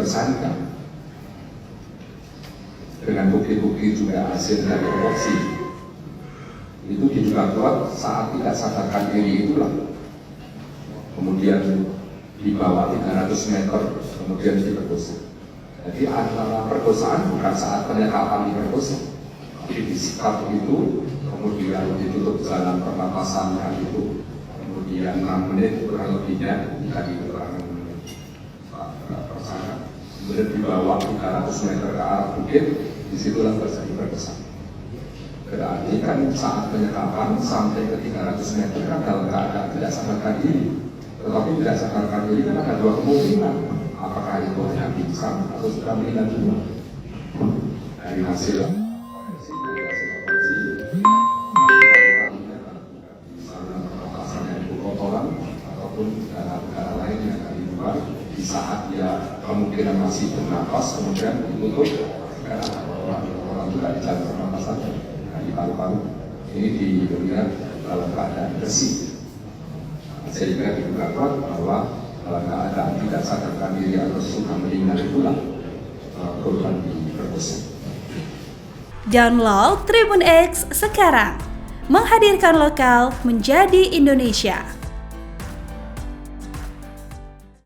dipertahankan dengan bukti-bukti juga hasil dari otopsi. Itu diduga kuat saat tidak sadarkan diri itulah kemudian dibawa 300 meter kemudian diperkosa. Jadi antara perkosaan bukan saat penyekapan diperkosa, tapi disikap itu kemudian ditutup jalan pernapasannya itu kemudian 6 menit kurang lebihnya dari keterangan tersangka, kemudian dibawa 300 meter ke arah bukit, disitulah terjadi perkosaan. Berarti kan saat penyekapan sampai ke 300 meter kan dalam keadaan tidak sadarkan diri. Tetapi tidak sadarkan diri kan ada dua kemungkinan. Apakah itu hanya pingsan atau sudah meninggal dunia? Dari hasil ataupun negara lain yang dari luar di saat dia kemungkinan masih bernapas kemudian ditutup karena orang juga di jalan pernapasan di paru-paru ini dilihat dalam keadaan bersih, sehingga diduga kuat bahwa dalam keadaan tidak sadarkan diri atau sudah meninggal itulah korban diperkosa. Download Tribun X sekarang, menghadirkan lokal menjadi Indonesia.